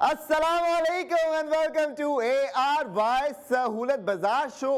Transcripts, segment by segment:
अस्सलामुअलैकुम and welcome to ARY सहूलत बाजार शो।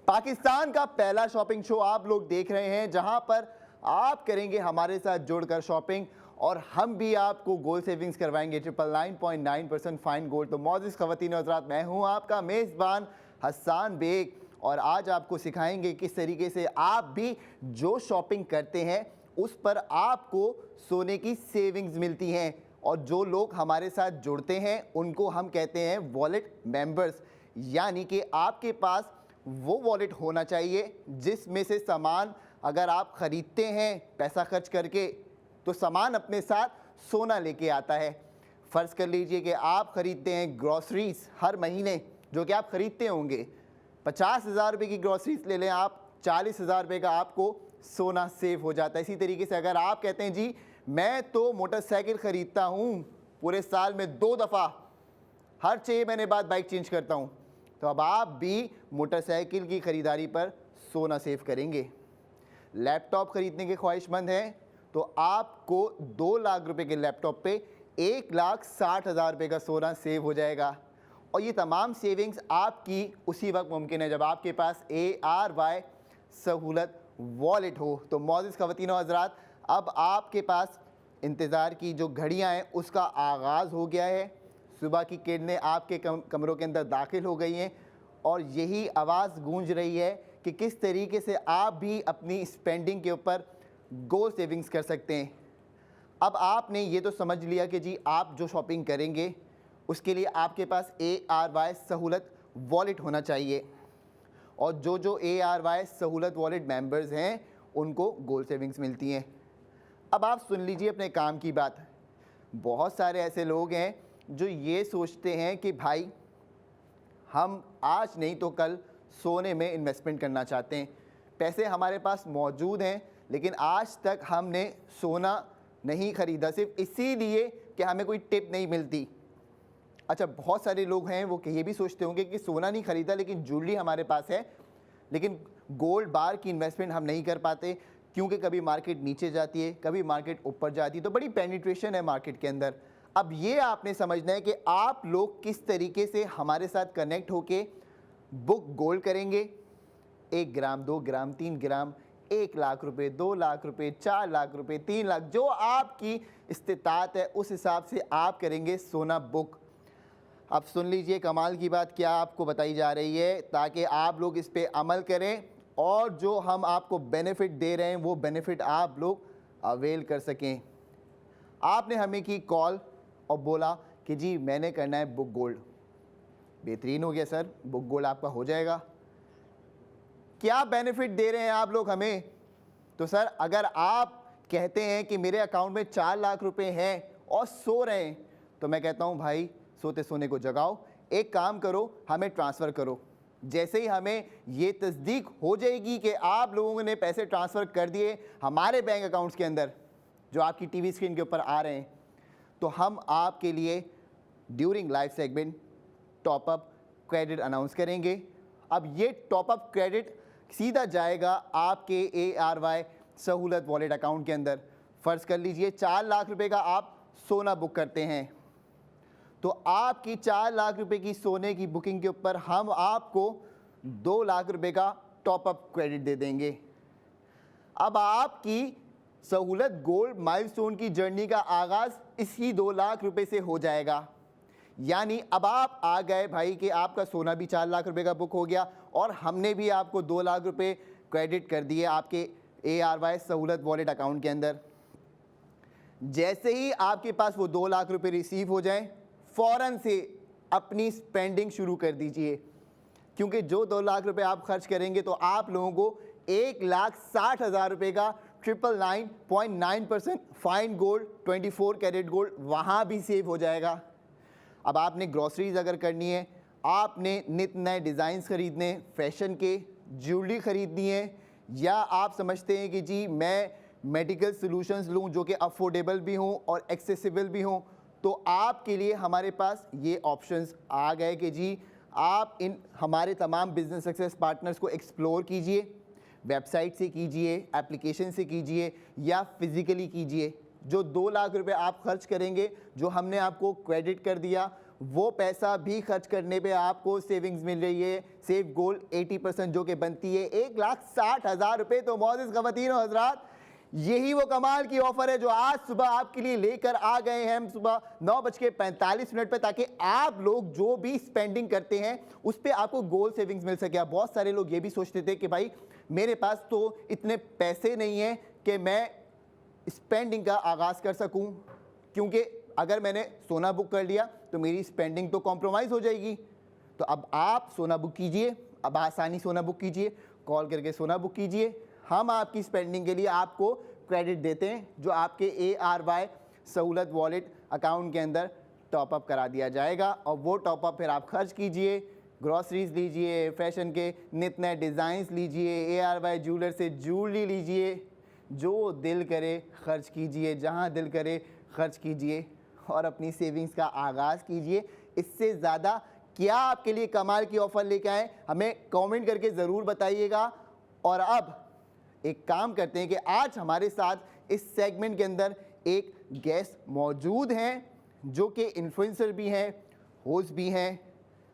पाकिस्तान का पहला शॉपिंग शो आप लोग देख रहे हैं जहां पर आप करेंगे हमारे साथ जुड़कर शॉपिंग और हम भी आपको गोल्ड सेविंग्स करवाएंगे 999.9% फाइन गोल्ड। तो मौजूद ख़वातीन और हज़रात, मैं हूं आपका मेज़बान हसन बेग और आज आपको सिखाएंगे किस तरीके से आप भी जो शॉपिंग करते हैं उस पर आपको सोने की सेविंग्स मिलती हैं। और जो लोग हमारे साथ जुड़ते हैं उनको हम कहते हैं वॉलेट मेंबर्स, यानी कि आपके पास वो वॉलेट होना चाहिए जिसमें से सामान अगर आप ख़रीदते हैं पैसा खर्च करके तो सामान अपने साथ सोना लेके आता है। फ़र्ज़ कर लीजिए कि आप ख़रीदते हैं ग्रॉसरीज़ हर महीने, जो कि आप ख़रीदते होंगे 50,000 रुपये की ग्रॉसरीज़ ले लें आप, 40,000 रुपये का आपको सोना सेव हो जाता है। इसी तरीके से अगर आप कहते हैं जी मैं तो मोटरसाइकिल ख़रीदता हूँ, पूरे साल में 2 दफ़ा हर 6 महीने बाद बाइक चेंज करता हूँ, तो अब आप भी मोटरसाइकिल की ख़रीदारी पर सोना सेव करेंगे। लैपटॉप ख़रीदने के ख्वाहिशमंद हैं तो आपको 2 लाख रुपए के लैपटॉप पे 1,60,000 रुपये का सोना सेव हो जाएगा। और ये तमाम सेविंग्स आपकी उसी वक्त मुमकिन है जब आपके पास ARY सहूलत वॉलेट हो। तो मौजूद ख़वातीन और हज़रात, अब आपके पास इंतज़ार की जो घड़ियां हैं उसका आगाज़ हो गया है। सुबह की किरणें आपके कमरों के अंदर दाखिल हो गई हैं और यही आवाज़ गूंज रही है कि किस तरीके से आप भी अपनी स्पेंडिंग के ऊपर गोल सेविंग्स कर सकते हैं। अब आपने ये तो समझ लिया कि जी आप जो शॉपिंग करेंगे उसके लिए आपके पास ARY सहूलत वॉलेट होना चाहिए और जो ARY सहूलत वॉलेट मेंबर्स हैं उनको गोल सेविंग्स मिलती हैं। अब आप सुन लीजिए अपने काम की बात। बहुत सारे ऐसे लोग हैं जो ये सोचते हैं कि भाई हम आज नहीं तो कल सोने में इन्वेस्टमेंट करना चाहते हैं, पैसे हमारे पास मौजूद हैं लेकिन आज तक हमने सोना नहीं ख़रीदा सिर्फ इसीलिए कि हमें कोई टिप नहीं मिलती। अच्छा, बहुत सारे लोग हैं वो ये भी सोचते होंगे कि सोना नहीं ख़रीदा लेकिन ज्वेलरी हमारे पास है, लेकिन गोल्ड बार की इन्वेस्टमेंट हम नहीं कर पाते क्योंकि कभी मार्केट नीचे जाती है, कभी मार्केट ऊपर जाती है, तो बड़ी पेनिट्रेशन है मार्केट के अंदर। अब ये आपने समझना है कि आप लोग किस तरीके से हमारे साथ कनेक्ट होके बुक गोल्ड करेंगे। 1 ग्राम, 2 ग्राम, 3 ग्राम, 1 लाख रुपए, 2 लाख रुपए, 4 लाख रुपए, 3 लाख, जो आपकी इस्तिताअत है उस हिसाब से आप करेंगे सोना बुक। अब सुन लीजिए कमाल की बात क्या आपको बताई जा रही है ताकि आप लोग इस पे अमल करें और जो हम आपको बेनिफिट दे रहे हैं वो बेनिफिट आप लोग अवेल कर सकें। आपने हमें की कॉल और बोला कि जी मैंने करना है बुक गोल्ड। बेहतरीन हो गया सर, बुक गोल्ड आपका हो जाएगा। क्या बेनिफिट दे रहे हैं आप लोग हमें? तो सर अगर आप कहते हैं कि मेरे अकाउंट में 4 लाख रुपए हैं और सो रहे हैं, तो मैं कहता हूं भाई सोते सोने को जगाओ, एक काम करो, हमें ट्रांसफ़र करो। जैसे ही हमें ये तस्दीक हो जाएगी कि आप लोगों ने पैसे ट्रांसफ़र कर दिए हमारे बैंक अकाउंट्स के अंदर जो आपकी टीवी स्क्रीन के ऊपर आ रहे हैं, तो हम आपके लिए during live segment top up credit announce करेंगे। अब ये टॉपअप क्रेडिट सीधा जाएगा आपके ARY सहूलत वॉलेट अकाउंट के अंदर। फ़र्ज़ कर लीजिए 4 लाख रुपए का आप सोना बुक करते हैं, तो आपकी 4 लाख रुपए की सोने की बुकिंग के ऊपर हम आपको 2 लाख रुपए का टॉपअप क्रेडिट दे देंगे। अब आपकी सहूलत गोल्ड माइलस्टोन की जर्नी का आगाज़ इसी 2 लाख रुपए से हो जाएगा। यानी अब आप आ गए भाई कि आपका सोना भी 4 लाख रुपए का बुक हो गया और हमने भी आपको 2 लाख रुपए क्रेडिट कर दिए आपके ARY सहूलत वॉलेट अकाउंट के अंदर। जैसे ही आपके पास वो 2 लाख रुपए रिसीव हो जाएं, फ़ौरन से अपनी स्पेंडिंग शुरू कर दीजिए, क्योंकि जो 2 लाख रुपए आप खर्च करेंगे तो आप लोगों को 1,60,000 रुपये का 999.9% फाइन गोल्ड 24 कैरेट गोल्ड वहाँ भी सेव हो जाएगा। अब आपने ग्रॉसरीज अगर करनी है, आपने नित नए डिज़ाइंस ख़रीदने, फैशन के ज्वेलरी ख़रीदनी है, या आप समझते हैं कि जी मैं मेडिकल सॉल्यूशंस लूँ जो कि अफोर्डेबल भी हों और एक्सेसिबल भी हों, तो आपके लिए हमारे पास ये ऑप्शंस आ गए कि जी आप इन हमारे तमाम बिजनेस सक्सेस पार्टनर्स को एक्सप्लोर कीजिए, वेबसाइट से कीजिए, एप्लीकेशन से कीजिए या फिज़िकली कीजिए। जो 2 लाख रुपए आप खर्च करेंगे, जो हमने आपको क्रेडिट कर दिया, वो पैसा भी खर्च करने पे आपको सेविंग्स मिल रही है। सेव गोल्ड 80% जो कि बनती है 1,60,000 रुपये। तो मौजूद ख़वातीन और हज़रात, यही वो कमाल की ऑफर है जो आज सुबह आपके लिए लेकर आ गए हैं हम सुबह 9:45 पे, ताकि आप लोग जो भी स्पेंडिंग करते हैं उस पर आपको गोल्ड सेविंग्स मिल सके। बहुत सारे लोग ये भी सोचते थे कि भाई मेरे पास तो इतने पैसे नहीं हैं कि मैं स्पेंडिंग का आगाज़ कर सकूं, क्योंकि अगर मैंने सोना बुक कर लिया तो मेरी स्पेंडिंग तो कॉम्प्रोमाइज़ हो जाएगी। तो अब आप सोना बुक कीजिए, अब आसानी सोना बुक कीजिए, कॉल करके सोना बुक कीजिए। हम आपकी स्पेंडिंग के लिए आपको क्रेडिट देते हैं जो आपके ARY सहूलत वॉलेट अकाउंट के अंदर टॉपअप करा दिया जाएगा, और वो टॉपअप फिर आप खर्च कीजिए, ग्रॉसरीज लीजिए, फैशन के नित नए डिज़ाइंस लीजिए, ARY ज्वेलर से ज्वेलरी लीजिए, जो दिल करे खर्च कीजिए, जहां दिल करे खर्च कीजिए और अपनी सेविंग्स का आगाज़ कीजिए। इससे ज़्यादा क्या आपके लिए कमाल की ऑफ़र लेके आए, हमें कमेंट करके ज़रूर बताइएगा। और अब एक काम करते हैं कि आज हमारे साथ इस सेगमेंट के अंदर एक गेस्ट मौजूद हैं जो कि इन्फ्लुएंसर भी हैं, होस्ट भी हैं,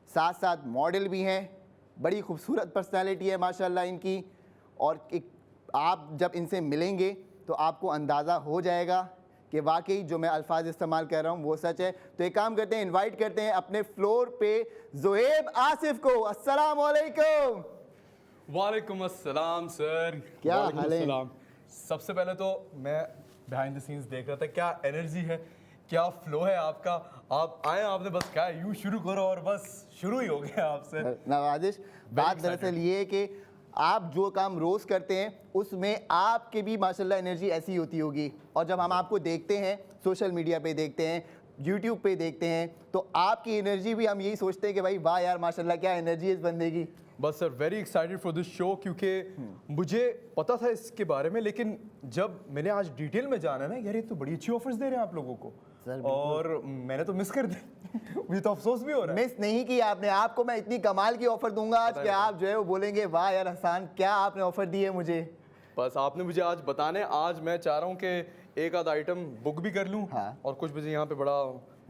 साथ साथ मॉडल भी हैं। बड़ी खूबसूरत पर्सनालिटी है माशाल्लाह इनकी, और एक आप जब इनसे मिलेंगे तो आपको अंदाज़ा हो जाएगा कि वाकई जो मैं अल्फाज इस्तेमाल कर रहा हूँ वो सच है। तो एक काम करते हैं, इनवाइट करते हैं अपने फ्लोर पे ज़ुहैब आसिफ को। अस्सलाम वालेकुम। वालेकुम अस्सलाम सर। क्या वालेकुम हाल है? अस्सलाम। सबसे पहले तो मैं बिहाइंड द सीन्स देख रहा था, क्या एनर्जी है, क्या फ्लो है आपका। आप आए, आपने बस कहा यूं शुरू करो और बस शुरू ही हो गया आपसे। नवाजिश, बात दरअसल ये है कि आप जो काम रोज़ करते हैं उसमें आपके भी माशाल्लाह एनर्जी ऐसी होती होगी, और जब हम आपको देखते हैं सोशल मीडिया पे देखते हैं, यूट्यूब पे देखते हैं, तो आपकी एनर्जी भी हम यही सोचते हैं कि भाई वाह यार माशाल्लाह क्या एनर्जी है इस बंदे की। बस sir very excited for this show, क्योंकि मुझे पता था इसके बारे में, लेकिन जब मैंने आज डिटेल में जाना ना, यार ये तो बड़ी अच्छी ऑफर्स दे रहे हैं आप लोगों को, और मैंने तो मिस कर दी। मुझे तो अफसोस भी हो रहा है। मिस नहीं किया आपने, आपको मैं इतनी कमाल की ऑफर दूंगा आज कि आप जो है वो बोलेंगे वाह यार हसन क्या आपने ऑफर दी है मुझे। बस आपने मुझे आज बताने, आज मैं चाह रहा हूँ कि एक आध आइटम बुक भी कर लूँ। हाँ। और कुछ मुझे यहाँ पे बड़ा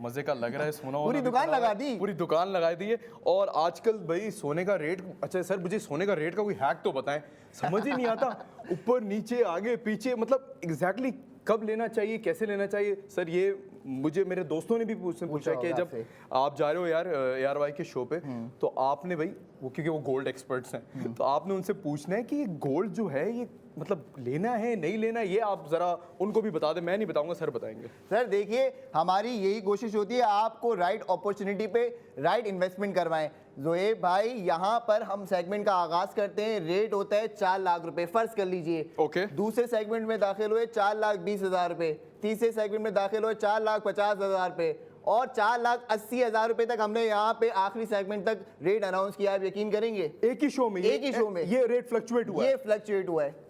मजे का लग रहा है, सोना पूरी दुकान लगा दी। पूरी दुकान लगा दी है। और आजकल भाई सोने का रेट, अच्छा सर मुझे सोने का रेट का कोई हैक तो बताएं, समझ ही नहीं आता। ऊपर नीचे आगे पीछे, मतलब एग्जैक्टली कब लेना चाहिए, कैसे लेना चाहिए सर। ये मुझे मेरे दोस्तों ने भी पूछा कि जब आप जा रहे हो यार ARY के शो पे, तो आपने भाई वो, क्योंकि वो गोल्ड एक्सपर्ट्स हैं, तो आपने उनसे पूछना है कि ये गोल्ड जो है ये मतलब लेना है नहीं लेना है, ये आप जरा उनको भी बता दें। मैं नहीं बताऊंगा, सर बताएंगे। सर देखिए, हमारी यही कोशिश होती है आपको राइट अपॉर्चुनिटी पे राइट इन्वेस्टमेंट करवाएं। ज़ुहैब भाई, यहाँ पर हम सेगमेंट का आगाज करते हैं, रेट होता है 4 लाख रुपए, फर्ज कर लीजिए। ओके। दूसरे सेगमेंट में दाखिल हुए 4,20,000 रुपए, तीसरे सेगमेंट में दाखिल हुए 4,50,000 रुपए, और 4,80,000 रुपए तक हमने यहाँ पे आखिरी सेगमेंट तक रेट अनाउंस किया। आप यकीन करेंगे एक ही शो में, एक ही शो में ये रेट फ्लक्चुएट हुआ है। ये फ्लक्चुएट हुआ है।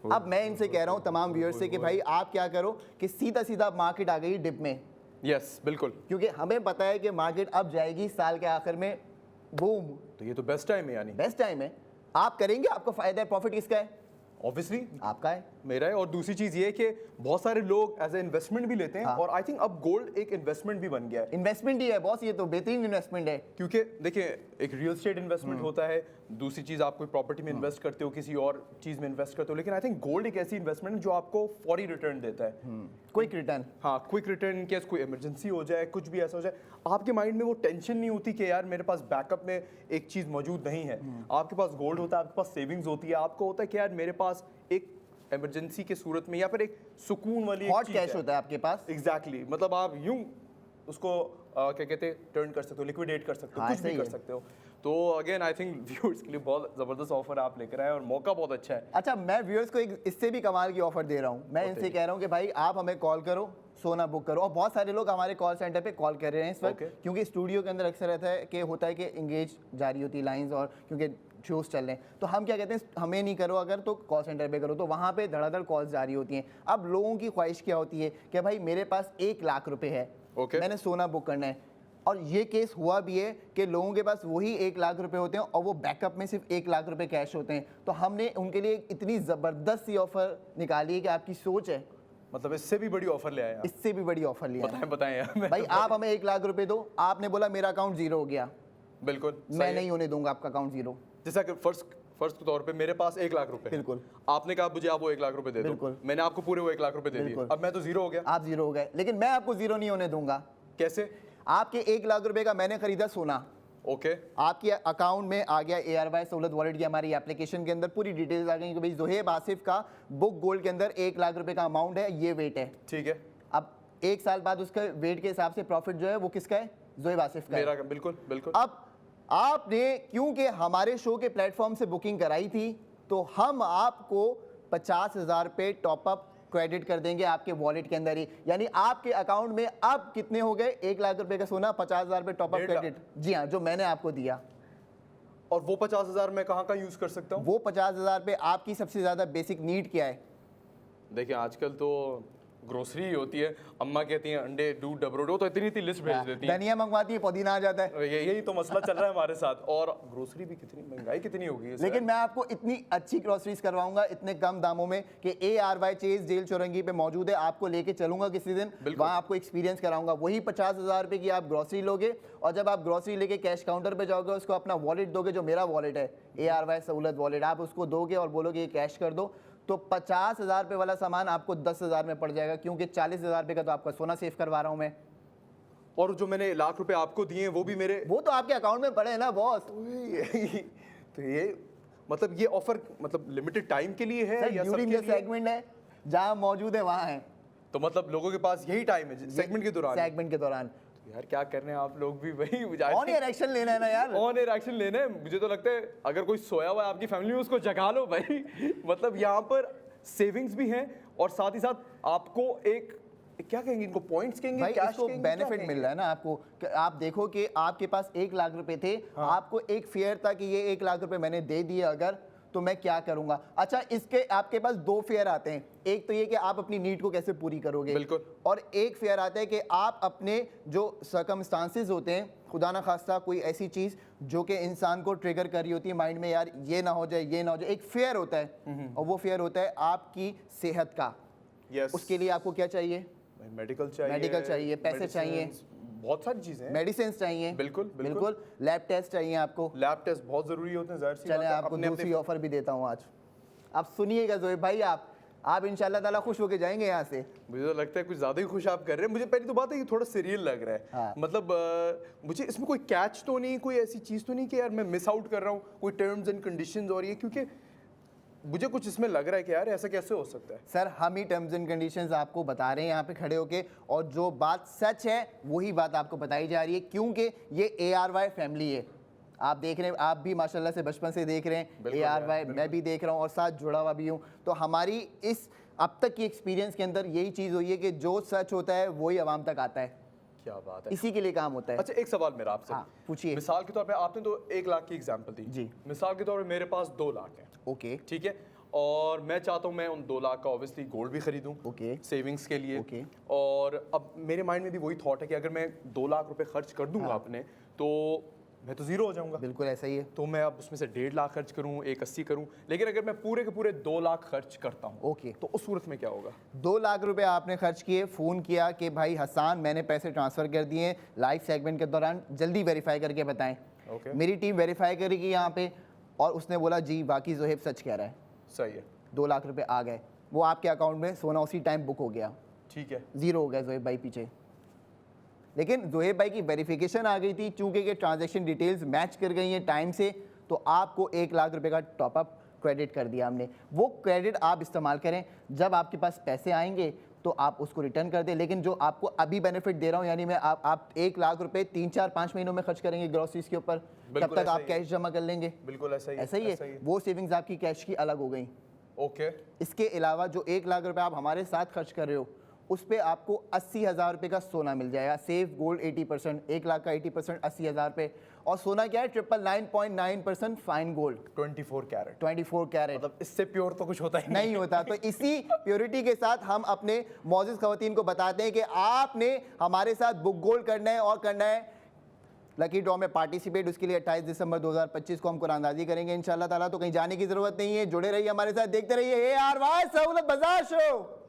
अब मैं इनसे कह रहा हूँ तमाम व्यूअर्स से कि भाई आप क्या करो कि सीधा सीधा मार्केट आ गई डिप में। यस बिल्कुल, क्योंकि हमें पता है कि मार्केट अब जाएगी साल के आखिर में बूम। तो ये तो बेस्ट टाइम है, यानी बेस्ट टाइम है। आप करेंगे, आपका फायदा है, प्रॉफिट किसका है? ऑब्वियसली आपका है, मेरा है। और दूसरी चीज ये है कि बहुत सारे लोग एज ए इन्वेस्टमेंट भी लेते हैं। हाँ। और आई थिंक अब गोल्ड एक इन्वेस्टमेंट भी बन गया है। इन्वेस्टमेंट ही है बॉस, ये तो बेहतरीन इन्वेस्टमेंट है। क्योंकि देखिए, एक रियल एस्टेट इन्वेस्टमेंट होता है, दूसरी चीज आप कोई प्रॉपर्टी में इन्वेस्ट करते हो, किसी और चीज में इन्वेस्ट करते हो, लेकिन आई थिंक गोल्ड एक ऐसी इन्वेस्टमेंट है जो आपको फौरी रिटर्न देता है। Quick return. हाँ, क्विक रिटर्न। इन केस कोई इमरजेंसी हो जाए, कुछ भी ऐसा हो जाए, आपके माइंड में वो टेंशन नहीं होती कि यार मेरे पास बैकअप में एक चीज मौजूद नहीं है। आपके पास गोल्ड होता है, आपके पास सेविंग्स होती है, आपको होता है कि यार मेरे पास एक इमरजेंसी के सूरत में या फिर एक सुकून वाली हॉट कैश होता है आपके पास। एग्जैक्टली मतलब आप यूं उसको क्या कहते हैं, टर्न कर सकते हो, लिक्विडेट कर सकते हो, हाँ, कुछ भी कर सकते हो। तो अगेन आई थिंक व्यूअर्स के लिए बहुत ज़बरदस्त ऑफर आप लेकर आए और मौका बहुत अच्छा है। अच्छा, मैं व्यूअर्स को एक इससे भी कमाल की ऑफर दे रहा हूँ। मैं इनसे कह रहा हूँ कि भाई आप हमें कॉल करो, सोना बुक करो। और बहुत सारे लोग हमारे कॉल सेंटर पे कॉल कर रहे हैं इस वक्त, क्योंकि स्टूडियो के अंदर अक्सर रहता है कि होता है कि इंगेज जारी होती है लाइंस, और क्योंकि शोज चल रहे हैं, तो हम क्या कहते हैं, हमें नहीं करो अगर तो कॉल सेंटर पे करो, तो वहाँ पे धड़ाधड़ कॉल्स जारी होती हैं। अब लोगों की ख्वाहिश क्या होती है कि भाई मेरे पास 1 लाख रुपए है, मैंने सोना बुक करना है। और ये केस हुआ भी है कि लोगों के पास वही 1 लाख रुपए होते हैं और वो बैकअप में सिर्फ 1 लाख रुपए कैश होते हैं। तो हमने उनके लिए इतनी ज़बरदस्त सी ऑफ़र निकाली है कि आपकी सोच है, मतलब इससे भी बड़ी ऑफर ले आए आप। इससे भी बड़ी ऑफर लिया है। बताएं बताएं यार। भाई आप हमें 1 लाख रुपए दो, आपने बोला मेरा अकाउंट जीरो हो गया, बिल्कुल मैं नहीं होने दूंगा आपका अकाउंट जीरो। जैसा कि फर्स्ट के तौर पे मेरे पास 1 लाख रुपए, बिल्कुल। आपने कहा मुझे आप वो 1 लाख रुपए दे दो, बिल्कुल। मैंने आपको पूरे वो 1 लाख रुपए दे दिए, बिल्कुल। अब मैं तो जीरो हो गया। आप जीरो हो गए, लेकिन मैं आपको जीरो नहीं होने दूंगा। कैसे? आपके 1 लाख रुपए का मैंने खरीदा सोना, ओके आपके अकाउंट में आ गया ARY सहूलत वॉलेट की हमारी एप्लीकेशन के अंदर पूरी डिटेल्स आ गई कि भाई जोहेब आसिफ का बुक गोल्ड के अंदर 1 लाख रुपए का अमाउंट है, ये वेट है। ठीक है। अब 1 साल बाद उसका वेट के हिसाब से प्रॉफिट जो है वो किसका है? जोहेब आसिफ का है। मेरा बिल्कुल बिल्कुल। अब आपने क्योंकि हमारे शो के प्लेटफॉर्म से बुकिंग कराई थी, तो हम आपको 50,000 रुपये टॉपअप क्रेडिट कर देंगे आपके वॉलेट के अंदर ही। यानी आपके अकाउंट में अब कितने हो गए? 1 लाख रुपए का सोना, 50,000 रुपये टॉपअप 1.5 लाख। क्रेडिट। जी हाँ, जो मैंने आपको दिया। और वो 50,000 मैं कहाँ कहाँ यूज कर सकता हूँ? वो 50,000 रुपये आपकी सबसे ज्यादा बेसिक नीड क्या है? देखिए आजकल तो ग्रोसरी होती है, अम्मा कहती हैं अंडे दूध डबरोडो, तो इतनी लिस्ट भेज देती हैं। धनिया मंगवाती है, पुदीना आ जाता है। यही तो मसला चल रहा है हमारे साथ। और ग्रोसरी भी कितनी महंगाई कितनी होगी इससे। लेकिन मैं आपको इतनी अच्छी ग्रोसरीज करवाऊंगा इतने कम दामों में कि ARY चेज जेल चौरंगी पे मौजूद है, आपको लेके चलूंगा किसी दिन, वहां आपको एक्सपीरियंस कराऊंगा। वही 50,000 रुपए की आप ग्रोसरी लोगे, और जब आप ग्रोसरी लेके कैश काउंटर पे जाओगे, उसको अपना वॉलेट दोगे, जो मेरा वॉलेट है ARY सहूलत वॉलेट, आप उसको दोगे और बोलोगे ये कैश कर दो, तो 50,000 रुपये वाला सामान आपको 10,000 में पड़ जाएगा, क्योंकि 40,000 रुपये का तो आपका सोना सेव करवा रहा हूं मैं। और जो मैंने लाख रुपए आपको दिए हैं वो भी मेरे वो तो आपके अकाउंट में पड़े हैं ना बॉस। तो ये मतलब ये ऑफर मतलब लिमिटेड टाइम के लिए है या ड्यूरिंग सबके द लिए? सेगमेंट है, जहां मौजूद है वहां है। तो मतलब लोगों के पास यही टाइम है सेगमेंट के दौरान? सेगमेंट के दौरान। यार क्या कर रहे हैं आप लोग भी भाई? ऑन एयर एक्शन लेना है ना यार। ऑन एयर एक्शन लेना है। मुझे तो लगता है अगर कोई सोया हुआ है आपकी फैमिली में, उसको जगा लो भाई। मतलब यहाँ पर सेविंग्स भी हैं और साथ ही साथ आपको एक क्या कहेंगे इनको, पॉइंट्स कहेंगे, भाई कैश इसको कहेंगे, बेनिफिट क्या मिल रहा है ना आपको। आप देखो कि आपके पास 1 लाख रुपए थे, आपको एक फेयर था कि ये 1 लाख रुपए मैंने दे दिए अगर, तो मैं क्या करूंगा। अच्छा, इसके आपके पास 2 फेयर आते हैं। एक तो ये कि आप अपनी नीड को कैसे पूरी करोगे, बिल्कुल। और एक फेयर आता है कि आप अपने जो सर्कमस्टांसेस होते हैं, खुदा ना खास्ता कोई ऐसी चीज जो कि इंसान को ट्रिगर कर रही होती है माइंड में, यार ये ना हो जाए, ये ना हो जाए, एक फेयर होता है, और वो फेयर होता है आपकी सेहत का। यस। उसके लिए आपको क्या चाहिए? मेडिकल चाहिए, मेडिकल चाहिए, पैसे medicines, चाहिए, बहुत सारी चीजें हैं। मेडिसिन चाहिए, बिल्कुल, बिल्कुल। बिल्कुल। लैब टेस्ट चाहिए आपको। लैब टेस्ट बहुत जरूरी होते हैं, जाहिर सी चले बात है। आपको अपने- दूसरी ऑफर भी देता हूँ आज। आप सुनिएगा जोहेब भाई, आप इंशाल्लाह ताला खुश होके जाएंगे यहाँ से। मुझे तो लगता है कुछ ज्यादा ही खुश आप कर रहे हैं। मुझे पहली तो बात है कि थोड़ा सीरियल लग रहा है। हाँ। मतलब मुझे इसमें कोई कैच तो नहीं, कोई ऐसी चीज तो नहीं कि यार मैं मिस आउट कर रहा हूँ, कोई टर्म्स एंड कंडीशंस और ये, क्योंकि मुझे कुछ इसमें लग रहा है कि यार ऐसा कैसे हो सकता है। सर हम ही टर्म्स एंड कंडीशंस आपको बता रहे हैं यहाँ पे खड़े होके, और जो बात सच है वही बात आपको बताई जा रही है, क्योंकि ये ARY फैमिली है। आप देख रहे हैं, आप भी माशाल्लाह से बचपन से देख रहे हैं बिल्कुल ARY, यार, मैं भी देख रहा हूँ और साथ जुड़ा हुआ भी हूँ। तो हमारी इस अब तक की एक्सपीरियंस के अंदर यही चीज़ हुई है कि जो सच होता है वही आवाम तक आता है, क्या बात है। इसी के लिए काम होता है। अच्छा एक सवाल मेरा आपसे। हाँ, पूछिए। मिसाल के तौर पे आपने तो 1 लाख की एग्जांपल दी जी। मिसाल के तौर पे मेरे पास 2 लाख है, ओके ठीक है, और मैं चाहता हूँ मैं उन 2 लाख का ऑब्वियसली गोल्ड भी खरीदूं ओके सेविंग्स के लिए। ओके। और अब मेरे माइंड में भी वही थॉट है कि अगर मैं 2 लाख रुपए खर्च कर दूंगा अपने, तो मैं तो जीरो हो जाऊंगा। बिल्कुल ऐसा ही है। तो मैं अब उसमें से 1.5 लाख खर्च करूं, 1.80 करूं, लेकिन अगर मैं पूरे के पूरे 2 लाख खर्च करता हूं, ओके। तो उस सूरत में क्या होगा? 2 लाख रुपए आपने खर्च किए, फ़ोन किया कि भाई हसन मैंने पैसे ट्रांसफ़र कर दिए, लाइव सेगमेंट के दौरान जल्दी वेरीफाई करके बताएं। ओके। मेरी टीम वेरीफाई करेगी यहाँ पे, और उसने बोला जी बाकी जोहेब सच कह रहा है, सही है, 2 लाख रुपए आ गए, वो आपके अकाउंट में सोना उसी टाइम बुक हो गया, ठीक है। ज़ीरो हो गया जोहेब भाई पीछे। लेकिन जोहेब भाई की वेरिफिकेशन आ गई थी, चूंकि के ट्रांजैक्शन डिटेल्स मैच कर गई हैं टाइम से, तो आपको 1 लाख रुपए का टॉपअप क्रेडिट कर दिया हमने। वो क्रेडिट आप इस्तेमाल करें, जब आपके पास पैसे आएंगे तो आप उसको रिटर्न कर दें। लेकिन जो आपको अभी बेनिफिट दे रहा हूँ, यानी मैं आप 1 लाख रुपए 3, 4, 5 महीनों में खर्च करेंगे ग्रोसरीज के ऊपर, तब बिल्कुल तक ऐसा आप ही कैश जमा कर लेंगे। बिल्कुल ऐसा ही ऐसा ही है, वो सेविंग्स आपकी कैश की अलग हो गई। ओके। इसके अलावा जो 1 लाख रुपए आप हमारे साथ खर्च कर रहे हो, उस पे आपको 80,000 रुपये का सोना मिल जाएगा। सेफ गोल्ड 80%, 1 लाख का 80%, 80,000 रुपये। और सोना क्या है? 999.9% फाइन गोल्ड, 24 कैरेट। 24 कैरेट। मतलब इससे प्योर तो कुछ होता ही नहीं होता। तो इसी प्योरिटी के साथ हम अपने मौजूद खवातीन को बताते हैं कि आपने हमारे साथ बुक गोल्ड करना है, और करना है लकी ड्रॉ में पार्टिसिपेट। उसके लिए 28 दिसंबर 2025 को हम कुरानंदाजी करेंगे इंशाल्लाह ताला। तो कहीं जाने की जरूरत नहीं है, जुड़े रहिए हमारे साथ, देखते रहिए ARY सहूलत बाजार शो।